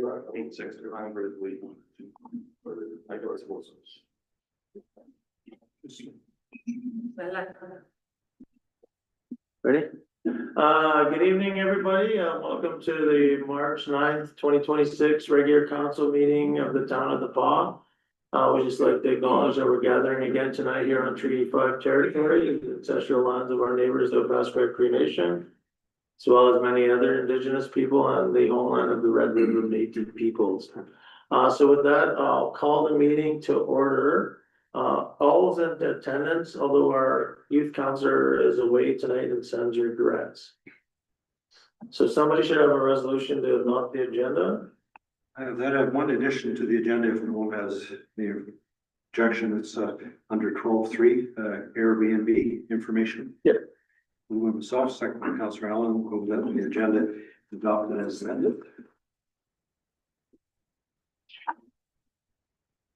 86200 I go suppose. Ready? Good evening, everybody. Welcome to the March 9th, 2026 regular council meeting of the town of The Paw. We just like to acknowledge that we're gathering again tonight here on Treaty 5 territory, the ancestral lands of our neighbors, the Opaskwayak Cree Nation, as well as many other indigenous people on the homeland of the Red River Métis peoples. So with that, I'll call the meeting to order. All's in attendance, although our youth counselor is away tonight and sends regrets. So somebody should have a resolution to adopt the agenda. I have one addition to the agenda if no one has the objection. It's under 12.3, Airbnb information. Yep. Move myself, second by Councillor Allen, will go to the agenda adopted as amended.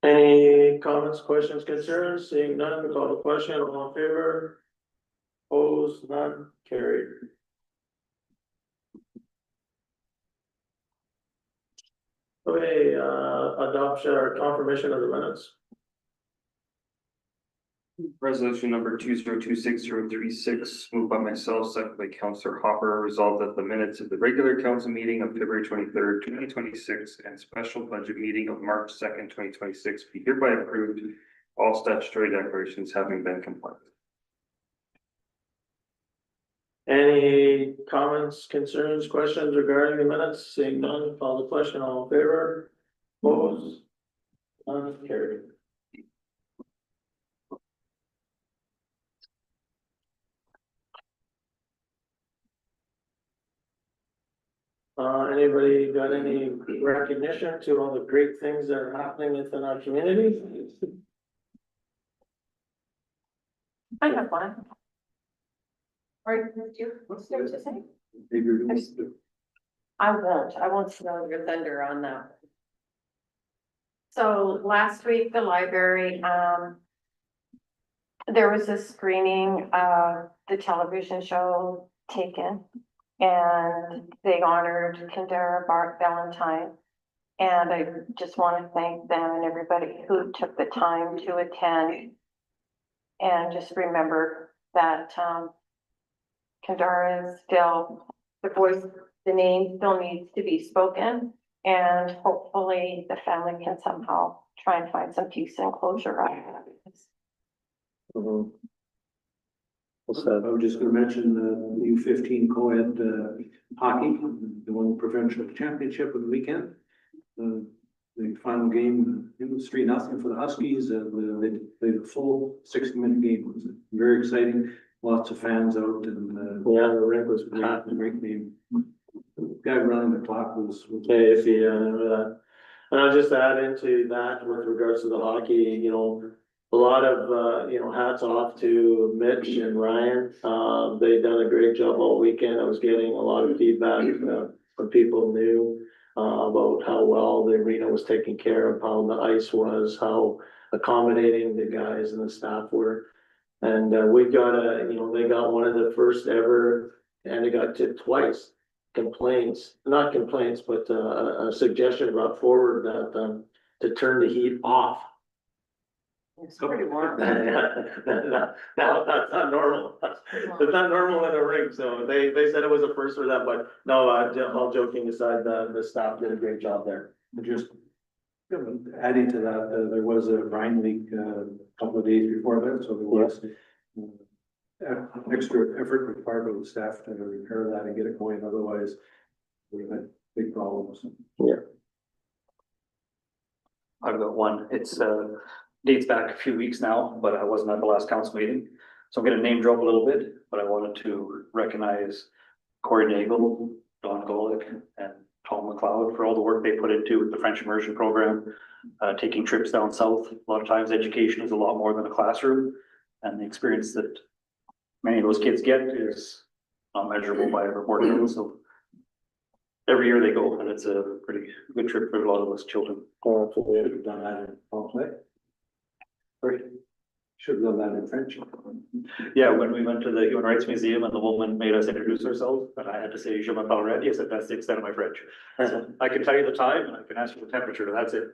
Any comments, questions, concerns? Seeing none, call the question. All in favor? Opposed? None? Carried. Okay, adoption or confirmation of the minutes. Resolution number 2026-036, moved by myself, second by Councillor Hopper, resolved that the minutes of the regular council meeting of February 23rd, 2026 and special budget meeting of March 2nd, 2026 be hereby approved, all statutory declarations having been complied with. Any comments, concerns, questions regarding the minutes? Seeing none, call the question. All in favor? Opposed? None? Carried. Anybody got any recognition to all the great things that are happening within our community? I have one. Or do you want to say? Maybe you're doing it. I won't steal your thunder on that. So last week, the library, there was a screening of the television show Taken. And they honored Kendara Valentine. And I just want to thank them and everybody who took the time to attend. And just remember that Kendara is still the voice, the name still needs to be spoken. And hopefully the family can somehow try and find some peace and closure on it. I was just going to mention the U15 co-ed hockey, the one provincial championship of the weekend. The final game, it was 3-0 for the Huskies, and they played a full 60-minute game. It was very exciting. Lots of fans out, and Yeah, the rink was packed. a great game. The guy running the clock was Okay, if you remember that. And I'll just add into that with regards to the hockey, you know, a lot of, hats off to Mitch and Ryan. They've done a great job all weekend. I was getting a lot of feedback from people knew about how well the arena was taken care of, how the ice was, how accommodating the guys and the staff were. And we got they got one of the first ever, and they got tipped twice. Not complaints, but a suggestion brought forward that to turn the heat off. It's pretty warm. No, that's not normal. It's not normal in a ring, so they said it was a first for them, but no, all joking aside, the staff did a great job there. just adding to that. There was a brine leak a couple of days before that, so there was extra effort required by the staff to repair that and get it going. Otherwise, we had big problems. I've got one. It's dates back a few weeks now, but I wasn't at the last council meeting. So I'm gonna name drop a little bit, but I wanted to recognize Corey Nagel, Don Golick, and Tom McLeod for all the work they put into the French immersion program, taking trips down south. A lot of times education is a lot more than a classroom, and the experience that many of those kids get is not measurable by a report. So every year they go, and it's a pretty good trip for a lot of those children. Should have done that in Pont Play. Great. Should have done that in French. Yeah, when we went to the Human Rights Museum and the woman made us introduce ourselves, and I had to say, je m'appelle Randy, I said, that's the extent of my French. So I can tell you the time and I can ask you the temperature, that's it.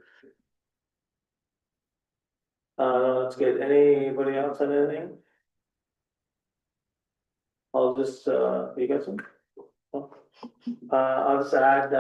That's good. Anybody else have anything? I'll just, you got some? I'll just add,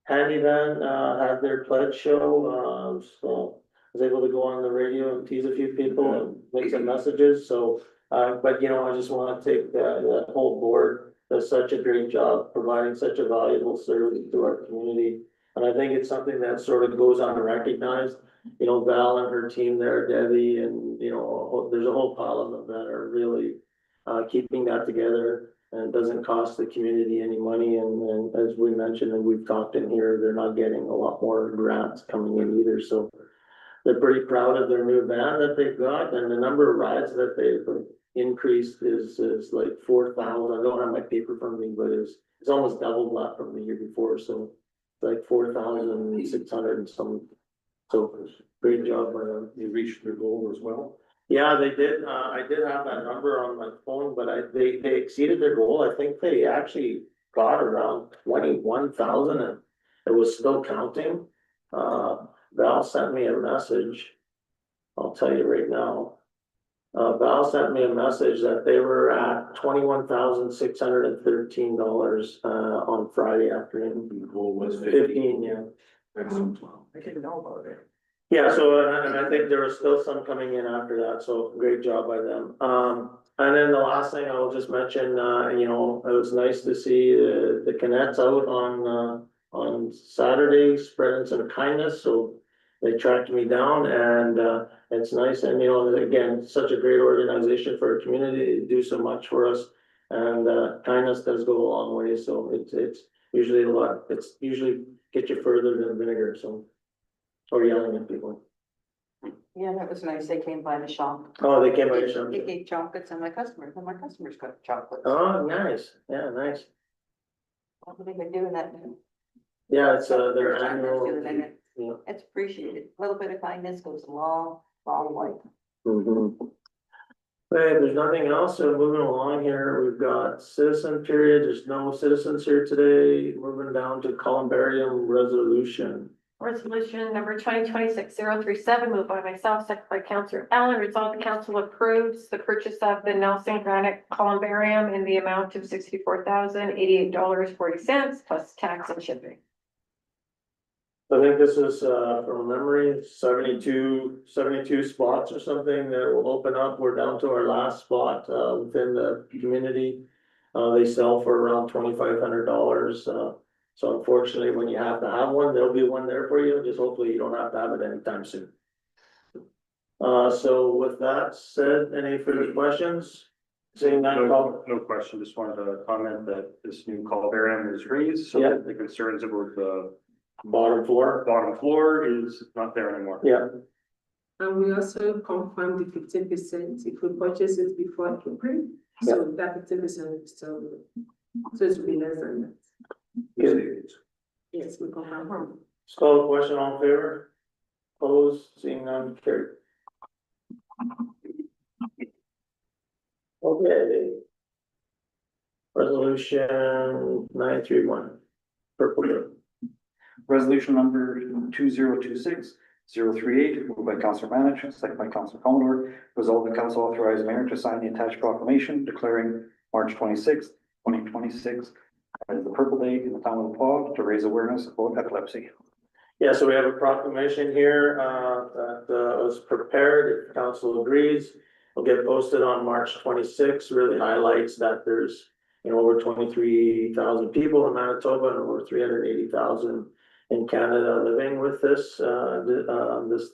Handyman, had their pledge show, so I was able to go on the radio and tease a few people and make some messages, so. But you know, I just wanna take the whole board does such a great job providing such a valuable service to our community. And I think it's something that sort of goes unrecognized, you know, Val and her team there, Debbie, and you know, there's a whole pile of them that are really. Keeping that together and it doesn't cost the community any money and as we mentioned and we've talked in here, they're not getting a lot more grants coming in either, so. They're pretty proud of their new van that they've got and the number of rides that they've increased is like 4,000. I don't have my paper from me, but it's almost doubled that from the year before, so. Like 4,600 and some, so great job by them. They reached their goal as well. Yeah, they did. I did have that number on my phone, but they exceeded their goal. I think they actually got around 21,000 and it was still counting. Val sent me a message. I'll tell you right now. Val sent me a message that they were at $21,613 on Friday afternoon. The goal was 15, yeah. Excellent. I didn't know about it. Yeah, so, and I think there was still some coming in after that, so great job by them. And then the last thing I will just mention, you know, it was nice to see the cadets out on Saturday spreading some kindness, so they tracked me down and, it's nice and, you know, again, such a great organization for our community, they do so much for us. And, kindness does go a long way, so it's usually it's usually get you further than vinegar, so. Or yelling at people. Yeah, that was nice. They came by the shop. Oh, they came by the shop. They ate chocolates and my customers got chocolates. Oh, nice. Yeah, nice. What have they been doing that? Yeah, it's their annual. Yeah. It's appreciated. A little bit of kindness goes a long, long way. Mm-hmm. Okay, if there's nothing else, so moving along here, we've got citizen period. There's no citizens here today. Moving down to columbarium resolution. Resolution number 2026-037, moved by myself, second by Councillor Allen, resolved the council approves the purchase of the Nelson Granite Columbarium in the amount of $64,088.40 plus tax and shipping. I think this is, from memory, 72 spots or something that will open up. We're down to our last spot, within the community. They sell for around $2,500, so unfortunately, when you have to have one, there'll be one there for you, just hopefully you don't have to have it anytime soon. So with that said, any further questions? Seeing none, call. No question, just wanted to comment that this new columbarium is raised, so Yeah. that the concerns about the Bottom floor? bottom floor is not there anymore. Yeah. And we also confirmed the 15% if we purchase it before April, so that 15% is still, so it will be less than that. Good. Yes, we confirm. Let's call the question, all in favor? Opposed, seeing none, carried. Okay. Resolution 931, purple bill. Resolution number 2026-038, moved by Councillor Manich, second by Councillor Commodore. Resolved the council authorize the mayor to sign the attached proclamation declaring March 26th, 2026 as the Purple Day in the town of Paw to raise awareness about epilepsy. Yeah, so we have a proclamation here, that, was prepared, if council agrees. Will get posted on March 26th. Really highlights that there's, you know, over 23,000 people in Manitoba and over 380,000 in Canada living with this, this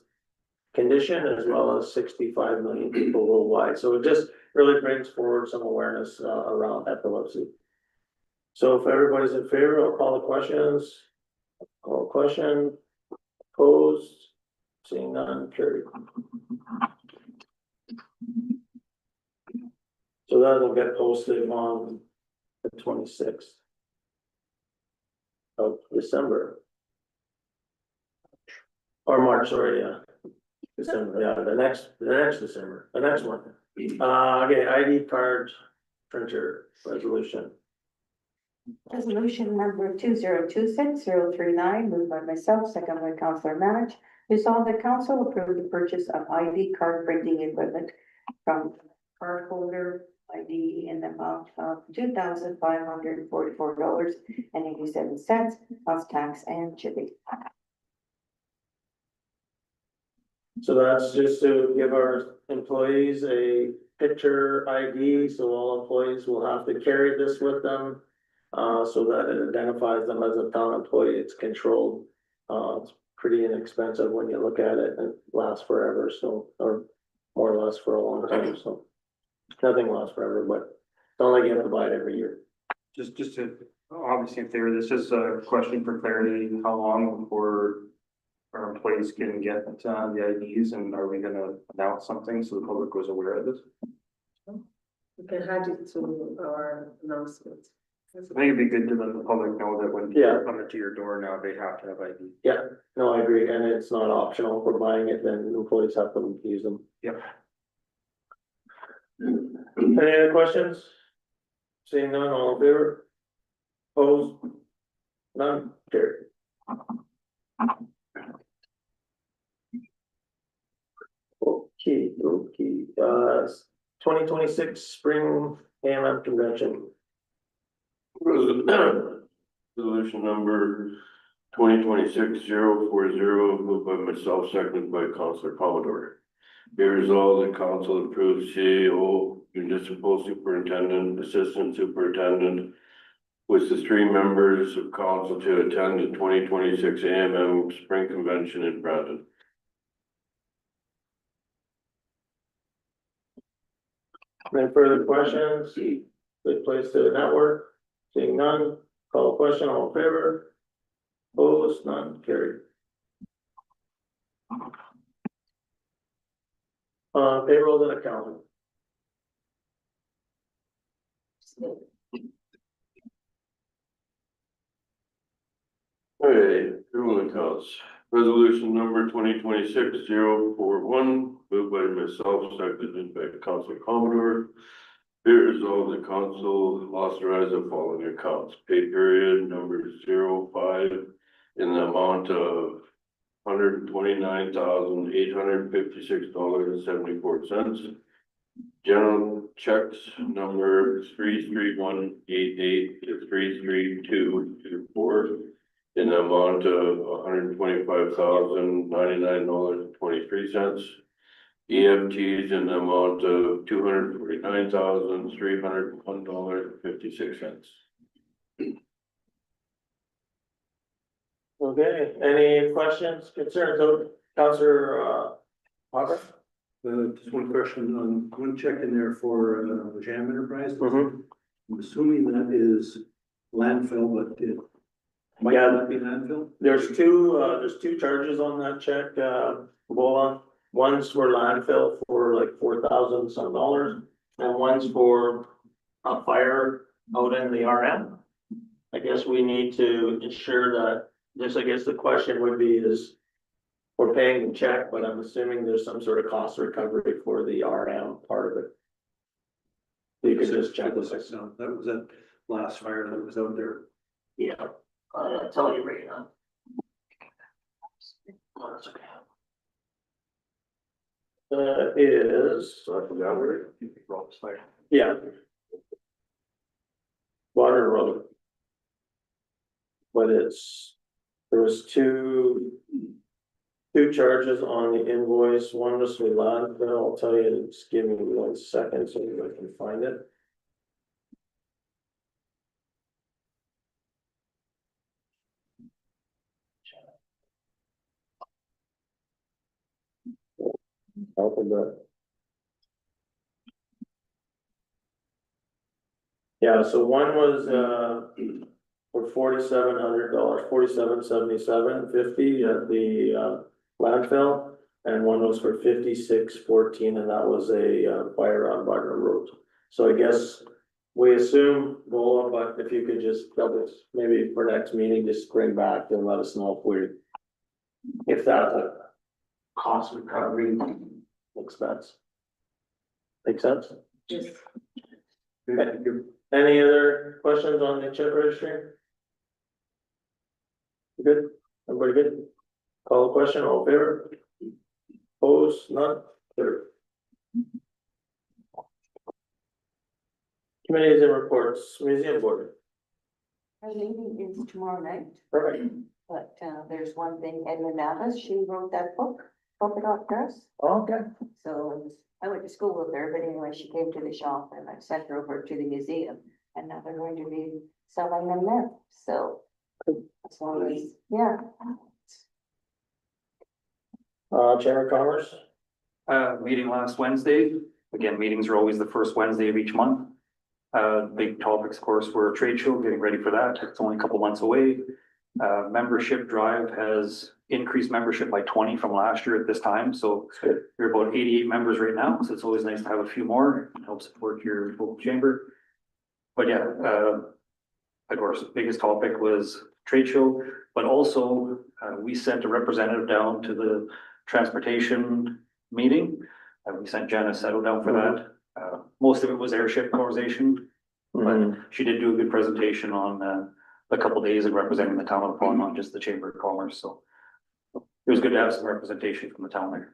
condition, as well as 65 million people worldwide. So it just really brings forward some awareness, around epilepsy. So if everybody's in favor, I'll call the questions. Call question, opposed, seeing none, carried. So that will get posted on the 26th of December. Or March, sorry, yeah. December, yeah, the next December, the next one. Okay, ID card printer resolution. Resolution number 2026-039, moved by myself, second by Councillor Manage. Resolve that council approve the purchase of ID card printing equipment from cardholder ID in the amount of $2,544.87 plus tax and shipping. So that's just to give our employees a picture ID, so all employees will have to carry this with them. So that it identifies them as a town employee, it's controlled. It's pretty inexpensive when you look at it, and it lasts forever, so, or more or less for a long time, so. Nothing lasts forever, but it's not like you have to buy it every year. Just to, obviously in theory, this is a question for clarity, how long before our employees can get the IDs, and are we gonna announce something so the public was aware of this? We can add it to our announcement. I think it'd be good to let the public know that when Yeah. people come into your door now, they have to have ID. Yeah, no, I agree, and it's not optional, if we're buying it, then employees have to use them. Yep. Any other questions? Seeing none, all in favor? Opposed? None, carried. Okay, 2026 spring AMM convention. Resolution number 2026-040, moved by myself, seconded by Councillor Commodore. Be resolved, the council approves CAO, municipal superintendent, assistant superintendent, with the 3 members of council to attend the 2026 AMM Spring Convention in Brandon. Any further questions? Good place to network. Seeing none, call a question, all in favor? Opposed, none, carried. Payroll and accounting. Alright, everyone accounts. Resolution number 2026-041, moved by myself, seconded by Councillor Commodore. Be resolved, the council authorize the following accounts: pay period number 05 in the amount of $129,856.74. General checks number 33188 to 33224 in the amount of $125,099.23. EFTs in the amount of $249,301.56. Okay, any questions, concerns of Councillor Hopper? Just one question on one check in there for Jam Enterprise. Mhm. I'm assuming that is landfill, but it might Yeah. not be landfill. There's two charges on that check, Bola. One's for landfill for like $4,000 some dollars, and one's for a fire out in the RM. I guess we need to ensure that, I guess the question would be is, we're paying the check, but I'm assuming there's some sort of cost recovery for the RM part of it. You could just check this out. No, that was that last fire that was out there. Yeah, I'll tell you right now. Oh, that's okay. Is, So I forgot where you brought this fire. yeah. Water Road. But there was two charges on the invoice. One was for landfill. I'll tell you, just give me 1 second so I can find it. Alphabet. Yeah, so one was, for $4,700, $47.77.50 at the, landfill. And one was for $56.14, and that was a, fire on Barton Road. So I guess we assume, Bola, but if you could just double, maybe for next meeting, just bring back and let us know if that's a cost recovery expense. Make sense? Yes. Any other questions on the chip registry? Good, everybody good? Call the question, all in favor? Opposed, none, carried. Committees and reports, museum board. Our meeting is tomorrow night, Perfect. but there's one thing, Edna Navas, she wrote that book, Polka Dot Dress. Okay. So I went to school with her, but anyway, she came to the shop and I sent her over to the museum. And now they're going to be selling them there, so. As long as, yeah, Chamber of Commerce, Meeting last Wednesday. Again, meetings are always the first Wednesday of each month. Big topics, of course, were trade show, getting ready for that. It's only a couple months away. Membership drive has increased membership by 20 from last year at this time, so we're about 88 members right now, so it's always nice to have a few more, help support your local chamber. But yeah, of course, biggest topic was trade show, but also we sent a representative down to the transportation meeting. We sent Janice Settle down for that. Most of it was airship conversation, but she did do a good presentation on a couple days of representing the town of Paul, not just the Chamber of Commerce, so it was good to have some representation from the town there.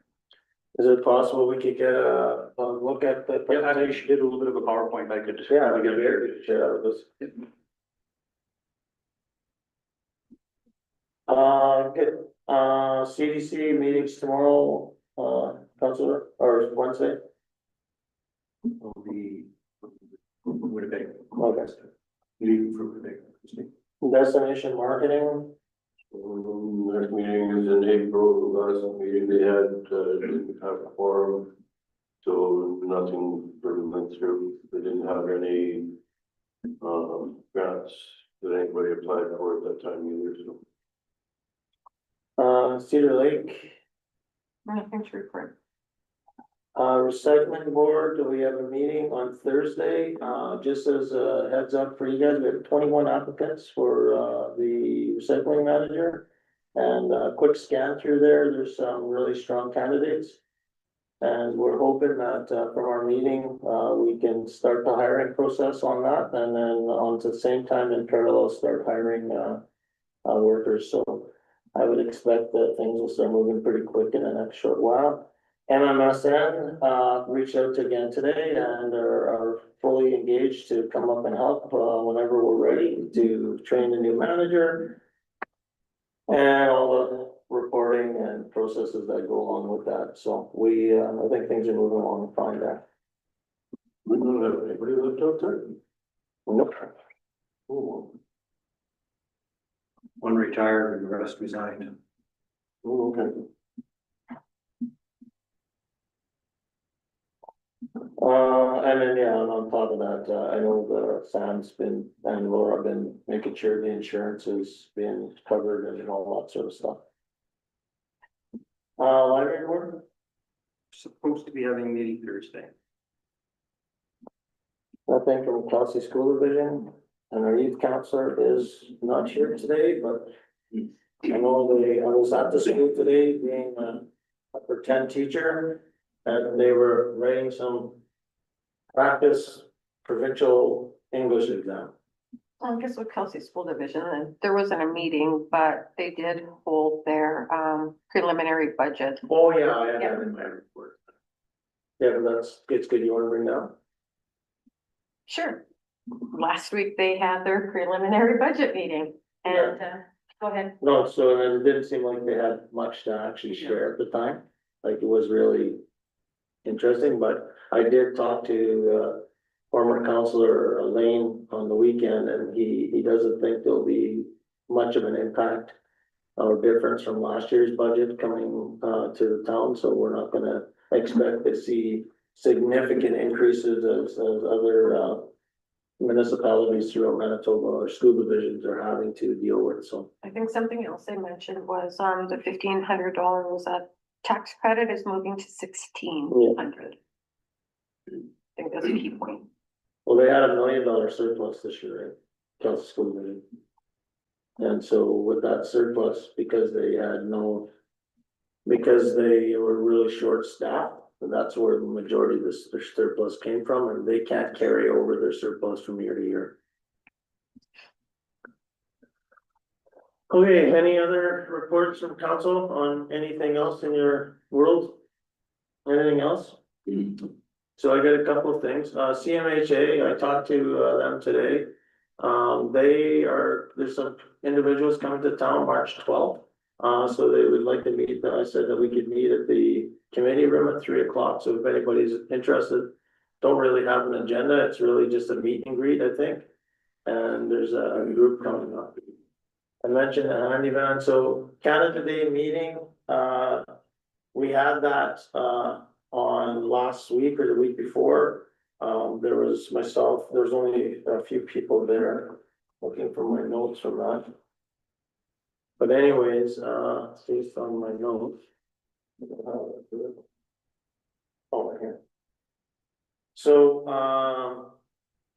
is it possible we could get a look at the? Yeah, actually, she did a little bit of a PowerPoint I could. Yeah, we get very share out of this. Good, CDC meetings tomorrow, Councilor, or Wednesday? Will be Winnipeg. Okay. Leaving for Winnipeg. Destination marketing, Next meeting is in April, the last meeting they had, didn't have a forum. So nothing further went through, they didn't have any, grants that anybody applied for at that time either, so. Cedar Lake, Nothing to report. recycling board, we have a meeting on Thursday, just as a heads up for you guys, we have 21 applicants for, the recycling manager. And a quick scan through there, there's some really strong candidates. And we're hoping that, from our meeting, we can start the hiring process on that, and then on to the same time in parallel, start hiring, workers, so. I would expect that things will start moving pretty quick in the next short while. MMSN, reached out again today and are fully engaged to come up and help, whenever we're ready to train the new manager. And all the reporting and processes that go along with that, so we, I think things are moving along fine there. We don't have anybody left out there? Nope. Oh, One retired and the rest resigned. okay. And then, yeah, and on top of that, I know the Sam's been, and Laura been making sure the insurance is being covered and all that sort of stuff. Library board, Supposed to be having a meeting Thursday. nothing from Kelsey School Division, and our youth counselor is not here today, but I know I was at the school today being a pretend teacher, and they were writing some practice provincial English exam. I guess with Kelsey School Division, and there wasn't a meeting, but they did hold their preliminary budget. Oh, yeah, I had that in my report. Yeah, but it's good, you wanna bring that up? Sure. Last week they had their preliminary budget meeting and, go ahead. No, so it didn't seem like they had much to actually share at the time, like it was really interesting, but I did talk to former counselor Lane on the weekend, and he doesn't think there'll be much of an impact or difference from last year's budget coming to the town, so we're not gonna expect to see significant increases as other municipalities throughout Manitoba or school divisions are having to deal with, so. I think something else they mentioned was the $1,500 tax credit is moving to $1,600. I think that's a key point. Well, they had $1 million surplus this year, right? Kelsey School Division. And so with that surplus, because they had no because they were really short-staffed, and that's where the majority of this, their surplus came from, and they can't carry over their surplus from year to year. Okay, any other reports from council on anything else in your world? Anything else? So I got a couple of things, CMHA, I talked to them today. There's some individuals coming to town March 12th. So they would like to meet, I said that we could meet at the committee room at 3 o'clock, so if anybody's interested. Don't really have an agenda, it's really just a meet and greet, I think. And there's a group coming up. I mentioned the handy van, so Canada Day meeting, we had that, on last week or the week before. There was myself, there's only a few people there, looking for my notes from that. But anyways, based on my notes. Oh, right here. So,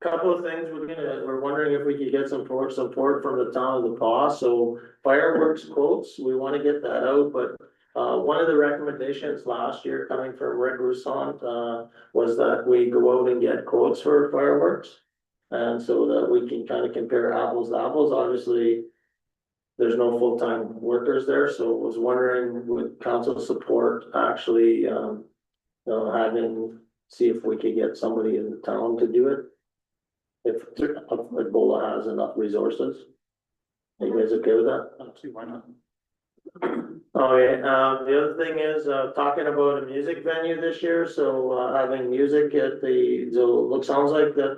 couple of things, we're wondering if we could get some support from the town of the Paw, so fireworks quotes, we wanna get that out, but. One of the recommendations last year coming from Rick Roussant, was that we go out and get quotes for fireworks. And so that we can kind of compare apples to apples, obviously. There's no full-time workers there, so I was wondering would council support actually, see if we could get somebody in the town to do it. If Ebola has enough resources. Are you guys okay with that? Why not? Okay, the other thing is, talking about a music venue this year, so, having music at sounds like that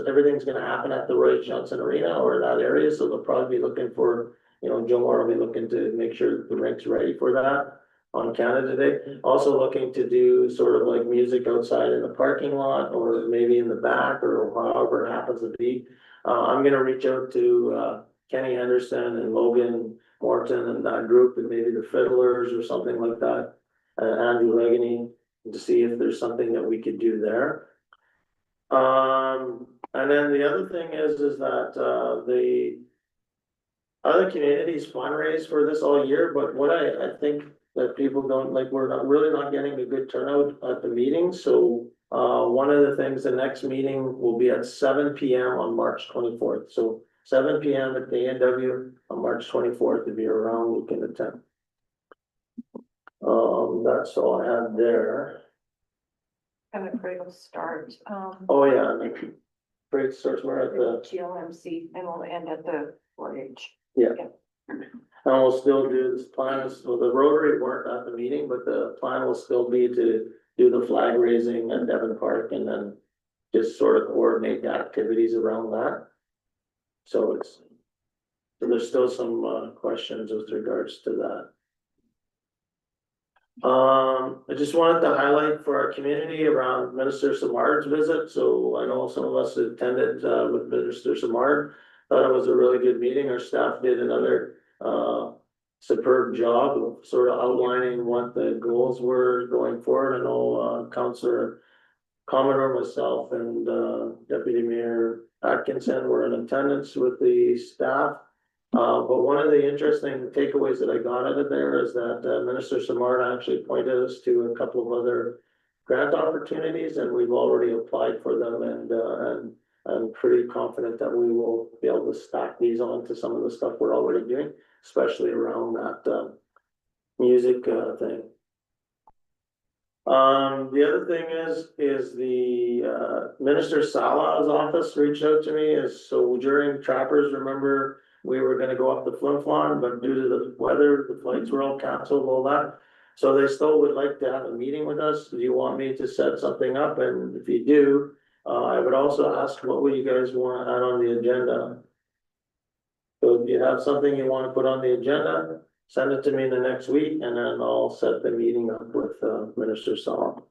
everything's gonna happen at the Roy Johnson Arena or that area, so they'll probably be looking for, Joe Moore will be looking to make sure that the rink's ready for that on Canada Day. Also looking to do sort of like music outside in the parking lot or maybe in the back or however it happens to be. I'm gonna reach out to, Kenny Henderson and Logan Morton and that group, and maybe the Fiddlers or something like that, Andy Legany, to see if there's something that we could do there. And then the other thing is that, the other communities fundraise for this all year, but what I think that people don't, like, we're really not getting a good turnout at the meeting, so, one of the things, the next meeting will be at 7 PM on March 24th, so 7 PM at the A&W on March 24th to be around, we can attend. That's all I have there. And the parade will start, Oh, yeah, parade starts where at the, GLMC and will end at the 4-H. and we'll still do this plan, so the Rotary weren't at the meeting, but the plan will still be to do the flag raising at Devon Park and then just sort of coordinate the activities around that. So there's still some questions with regards to that. I just wanted to highlight for our community around Minister Simard's visit, so I know some of us attended with Minister Simard. Thought it was a really good meeting, our staff did another superb job of sort of outlining what the goals were going forward. I know Councillor Commodore, myself and Deputy Mayor Atkinson were in attendance with the staff. But one of the interesting takeaways that I got out of there is that Minister Simard actually pointed us to a couple of other grant opportunities, and we've already applied for them, and I'm pretty confident that we will be able to stack these on to some of the stuff we're already doing, especially around that music thing. The other thing is the Minister Sala's office reached out to me, so during Trappers, remember, we were gonna go up the Flin Flon, but due to the weather, the flights were all canceled, all that. So they still would like to have a meeting with us. Do you want me to set something up? And if you do, I would also ask, what would you guys want to add on the agenda? So if you have something you want to put on the agenda, send it to me the next week, and then I'll set the meeting up with Minister Sala.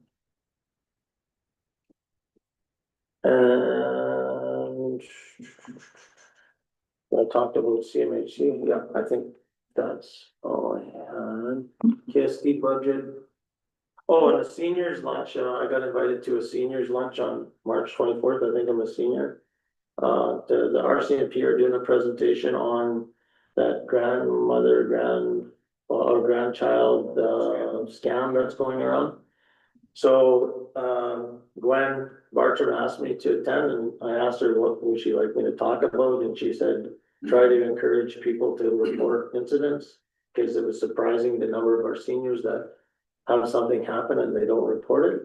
And I talked about CMHC, yeah, I think that's all I had. KSD budget. Oh, and the seniors lunch, I got invited to a seniors lunch on March 24th, I think I'm a senior. The RCMP are doing a presentation on that grandmother, a grandchild, scam that's going around. So, Gwen Bartram asked me to attend, and I asked her what would she like me to talk about, and she said, try to encourage people to report incidents. Cause it was surprising the number of our seniors that have something happen and they don't report it.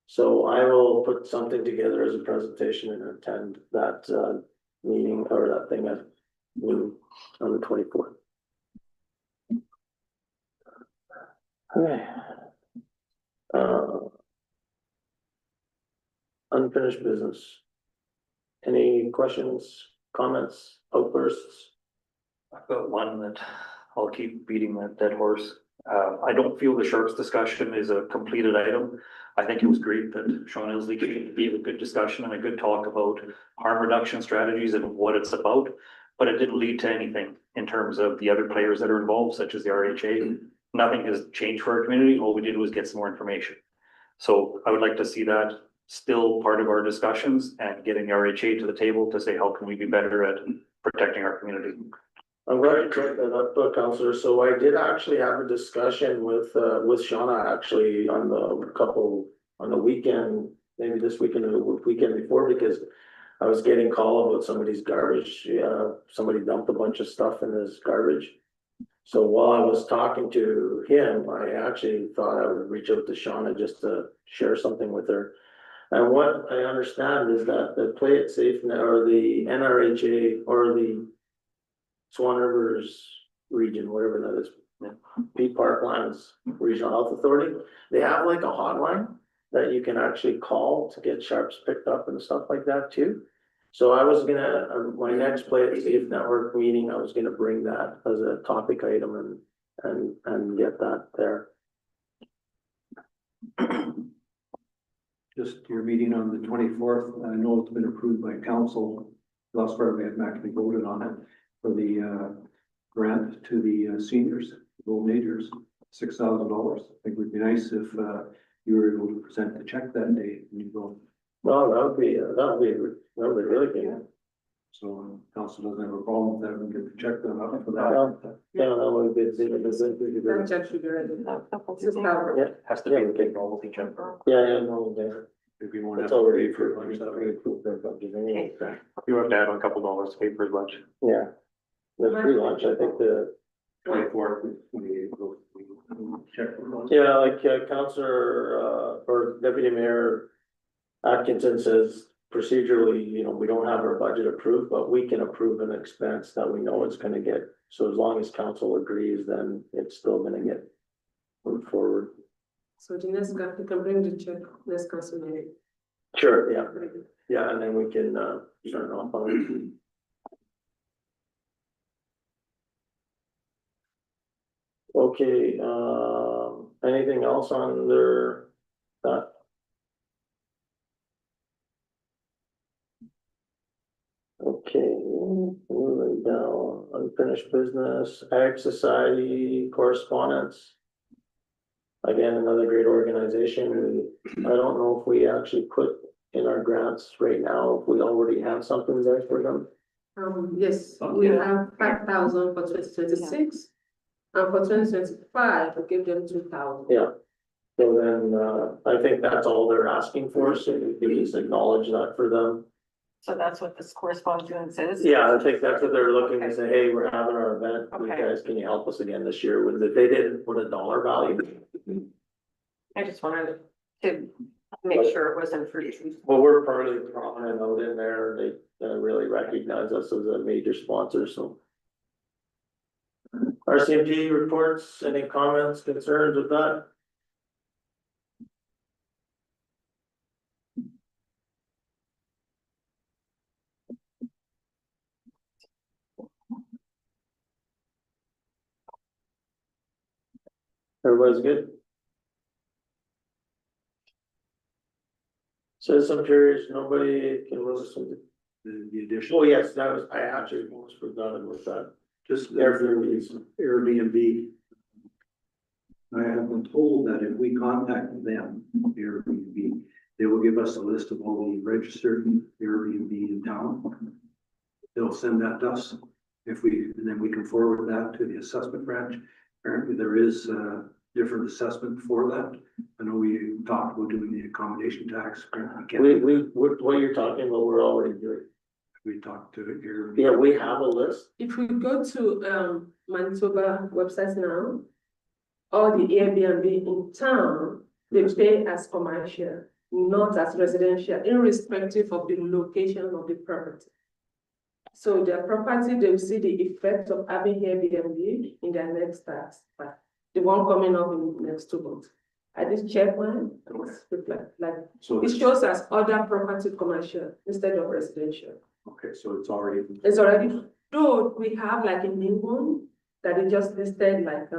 So I will put something together as a presentation and attend that, meeting or that thing at noon on the 24th. Okay. Unfinished business. Any questions, comments, outbursts? I've got one that I'll keep beating that dead horse. I don't feel the Sharps discussion is a completed item. I think it was great that Sean Ilsley gave a good discussion and a good talk about harm reduction strategies and what it's about. But it didn't lead to anything in terms of the other players that are involved, such as the RHA. Nothing has changed for our community. All we did was get some more information. So I would like to see that still part of our discussions and getting the RHA to the table to say, how can we be better at protecting our community? I'm glad you brought that up, Counselor. So I did actually have a discussion with Shauna actually on the weekend, maybe this weekend or the weekend before, because I was getting a call about somebody's garbage. Somebody dumped a bunch of stuff in his garbage. So while I was talking to him, I actually thought I would reach out to Shauna just to share something with her. And what I understand is that the Play It Safe or the NRHA or the Swan Rivers region, whatever that is, Peak Parklands Regional Health Authority, they have like a hotline that you can actually call to get sharps picked up and stuff like that too. So I was gonna, my next Play It Safe Network meeting, I was gonna bring that as a topic item and get that there. Just your meeting on the 24th, I know it's been approved by council. Last part we hadn't actually voted on it for the grant to the seniors, gold majors, $6,000. I think it would be nice if you were able to present the check that day and you go. Well, that would be really good. So council doesn't have a problem with that, we can get the check done up for that. Yeah, that would be. That check should be ready. Just have- Yeah, Has to be the big novelty check. yeah, no, there. If you want to. It's already approved. It's already approved their budget anyway. You have to add on a couple dollars to pay for his lunch. Yeah. The free lunch, I think the, 24th, 28th. Check for lunch. yeah, like Counselor, or Deputy Mayor Atkinson says procedurally, we don't have our budget approved, but we can approve an expense that we know it's gonna get. So as long as council agrees, then it's still gonna get moved forward. So the next guy, you can bring the check, next council meeting. Sure, yeah, yeah, and then we can, turn it off on it. Okay, anything else on that? Okay, moving down, unfinished business, Ag Society correspondence. Again, another great organization. I don't know if we actually put in our grants right now, if we already have something there for them. Yes, we have 5,000 for 2026. And for 2025, we give them 2,000. Yeah. So then, I think that's all they're asking for, so we can just acknowledge that for them. So that's what this correspondence is? Yeah, I think that's what they're looking to say, hey, we're having our event, you Okay. guys, can you help us again this year? With it, they didn't put a dollar value. I just wanted to make sure it wasn't for you. Well, we're fairly prominent out in there, they really recognize us as a major sponsor, so. RCMP reports, any comments, concerns with that? Everybody's good? Citizen periods, nobody can listen. The addition. Oh, yes, that was, I actually almost forgot with that. Just Airbnb. Airbnb. I have been told that if we contact them, Airbnb, they will give us a list of all the registered Airbnb in town. They'll send that to us. And then we can forward that to the assessment branch Apparently there is different assessment for that. I know we talked about doing the accommodation tax. Apparently can't. What you're talking about, we're already doing. We talked to it here. Yeah, we have a list. If we go to Manitoba website now, all the Airbnb in town, they pay as commercial, not as residential, irrespective of the location of the property. So their property, they will see the effect of having Airbnb in their next tax, but the one coming up in the next 2 months. I did check one, it's reflect, like, So it shows as other property commercial instead of residential. okay, so it's already. It's already, though we have like a new one that is just listed like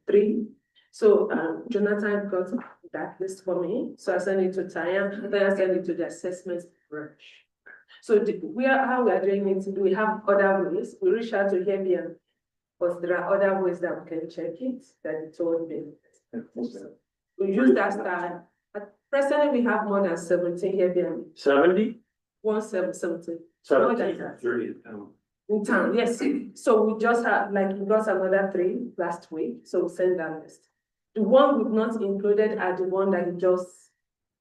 3. So Jonathan got that list for me, so I sent it to Taya, then I sent it to the assessment branch. So how we are doing it, we have other ways, we reach out to Airbnb, but there are other ways that we can check it, that it told me. We use that style, at presently we have more than 17 Airbnb, 70? 17. 17. 30. In town, yes. So we just had, like, we got another 3 last week, so we send that list. The one we've not included are the one that you just,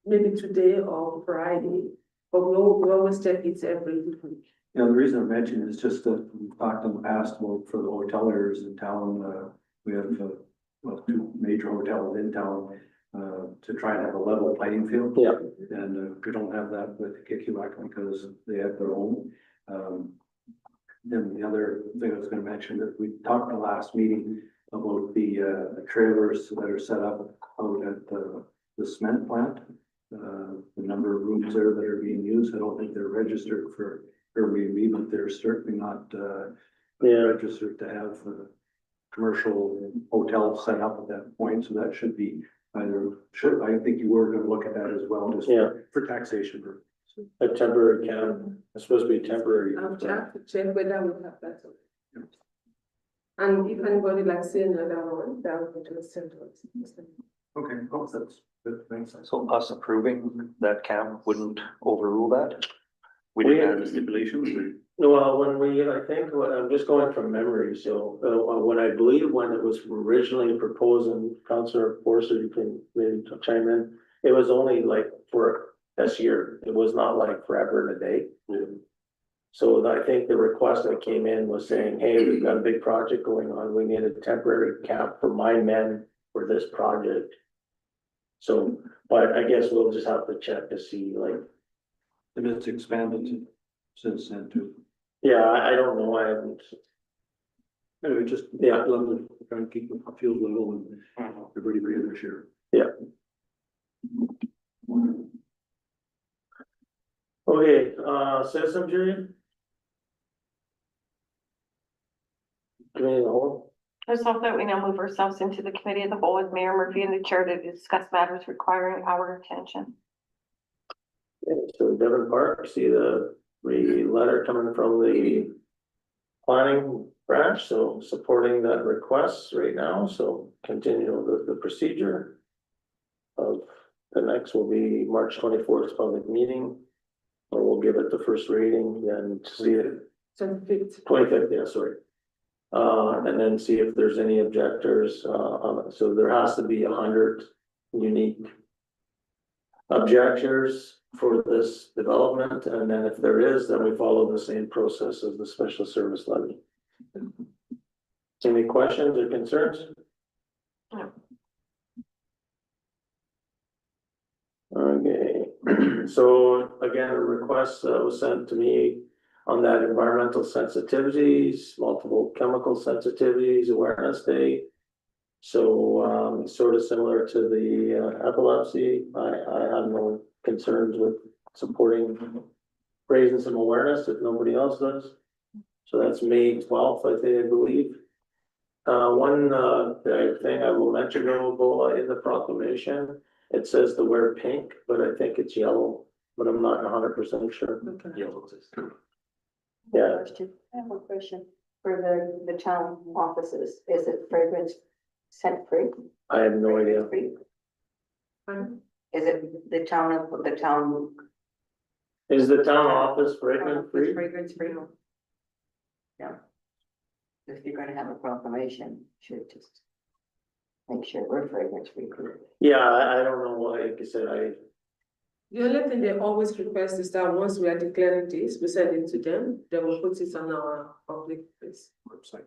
maybe today or Friday, but we always check it every week. You know, the reason I mentioned is just that we talked in the past about for the hoteliers in town, we have, 2 major hotels in town, to try and have a level playing field. Yeah. And, we don't have that with Kikiwak because they have their own. Then the other thing I was gonna mention that we talked in the last meeting about the trailers that are set up out at the cement plant. The number of rooms there that are being used, I don't think they're registered for Airbnb, but they're certainly not registered to have a commercial hotel set up at that point, so that should be I think you were gonna look at that as well, just for taxation purposes. A temporary camp, it's supposed to be temporary. I'll check whether we have that. And if anybody likes say another one, that would be to send us. Okay, that's, that makes sense. So us approving that camp wouldn't overrule that? We didn't add the stipulations or? Well, I think, I'm just going from memory, so, when I believe when it was originally proposed, and Councillor Forster, you can maybe chime in, it was only like for this year, it was not like forever and a day. So I think the request that came in was saying, hey, we've got a big project going on, we need a temporary camp for my men for this project. So, but I guess we'll just have to check to see, like. And it's expanded since then too. Yeah, I don't know, I haven't. Anyway, just, level, trying to keep the field level and everybody breathe their share. Okay, citizen jury? Committee of the whole? Resolved that we now move ourselves into the committee of the whole with Mayor Murphy and the chair to discuss matters requiring our attention. Okay, so Devon Park, see the letter coming from the planning branch, so supporting that request right now, so continue the procedure. Of the next will be March 24th public meeting, or we'll give it the first reading, then see it. 25th. 25th, yeah, sorry. And then see if there's any objectors, so there has to be 100 unique objectors for this development, and then if there is, then we follow the same process as the special service levy. Any questions or concerns? No. Okay, so again, a request was sent to me on that environmental sensitivities, multiple chemical sensitivities awareness day. So sort of similar to the epilepsy, I have no concerns with supporting raising some awareness if nobody else does. So that's May 12th, I believe. One thing I will mention though, in the proclamation, it says to wear pink, but I think it's yellow, but I'm not 100% sure. Yellow. Yeah. I have a question for the town offices. Is it fragrance scent free? I have no idea. Free? Is it the town? Is the town office fragrance free? Fragrance free. Yeah. If you're gonna have a proclamation, should just. make sure we're fragrance free. Yeah, I don't know why, like I said, The only thing they always request is that once we are declaring this, we send it to them, they will put it on our public place. Website.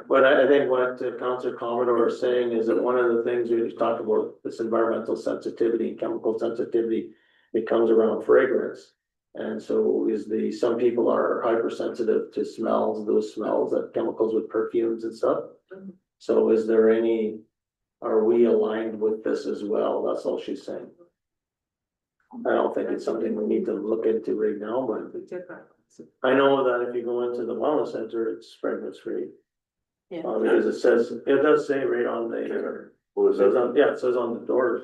but I think what Councillor Commodore is saying is that one of the things we talk about, this environmental sensitivity, chemical sensitivity, it comes around fragrance. And so some people are hypersensitive to smells, those smells, that chemicals with perfumes and stuff. Mhm. So are we aligned with this as well? That's all she's saying. I don't think it's something we need to look into right now, but We check out. I know that if you go into the wellness center, it's fragrance free. Yeah. Because it does say right on the, What was that? yeah, it says on the doors.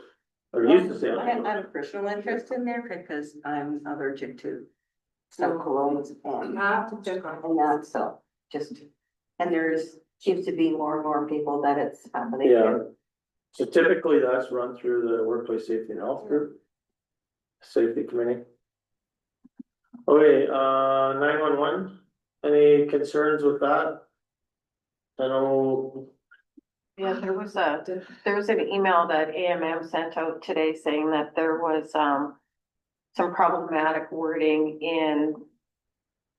Or it used to say. on the I door. have a personal interest in there because I'm allergic to some colognes and I have to check out. that, so and there's seems to be more and more people that it's happening. Yeah. So typically that's run through the workplace safety and health group. Safety committee. Okay, 911, any concerns with that? I know, Yeah, there was an email that AMM sent out today saying that there was, some problematic wording in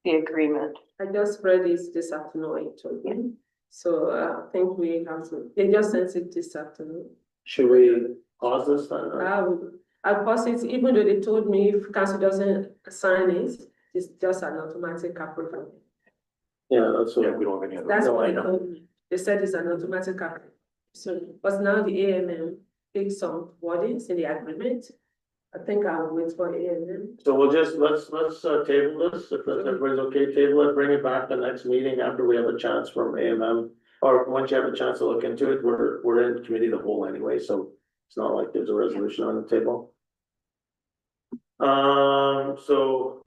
the agreement. I just read this afternoon, actually. So I think we have to, they just sent it this afternoon. should we pause this then? or- I pause it, even though they told me if council doesn't sign it, it's just an automatic approval. Yeah, that's Yeah, what, we don't have any other. That's No, what I they know. told me. They said it's an automatic approval. So, but now the AMM picked some wordings in the agreement. I think I'll wait for AMM. so we'll just, let's table this, if that's everybody's okay, table it, bring it back the next meeting after we have a chance from AMM. Or once you have a chance to look into it, we're in committee of the whole anyway, so it's not like there's a resolution on the table. So.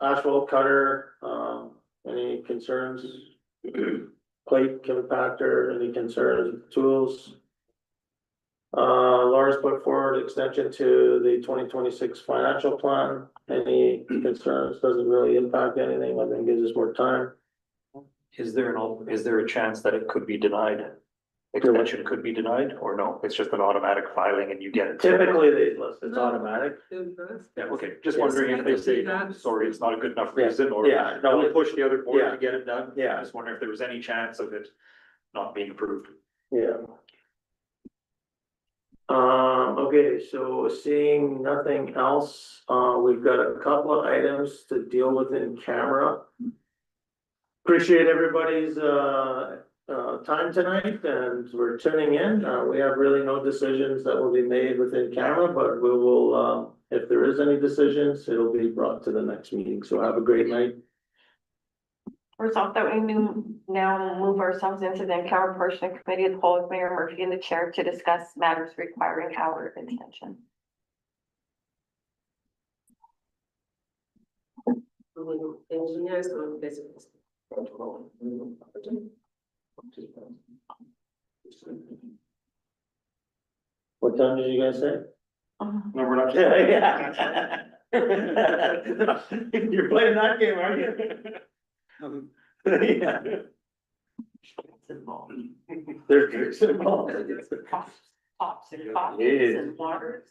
Asphalt cutter, any concerns? Plate compactor, any concerns, tools? Laura's put forward extension to the 2026 financial plan, any concerns, doesn't really impact anything, I think gives us more time. Is there a chance that it could be denied? Extension could be denied, or no, it's just an automatic filing and you get it? Typically, it's automatic. Yeah, okay, just wondering if they say, no, sorry, it's not a good enough Yeah. reason, or Yeah, no, we'll push the other board yeah. to get it done. Yeah. I just wonder if there was any chance of it not being approved. Yeah. Okay, so seeing nothing else, we've got a couple of items to deal with in camera. Appreciate everybody's, time tonight, and we're tuning in. We have really no decisions that will be made within camera, but we will, if there is any decisions, it'll be brought to the next meeting. So have a great night. Resolved that we now move ourselves into the encounter portion of committee of the whole with Mayor Murphy in the chair to discuss matters requiring our attention. Engineers or business. What time did you guys say? No, we're not. Yeah. You're playing that game, aren't you? Yeah. There's drinks involved. Pops and coffees Yeah. and waters.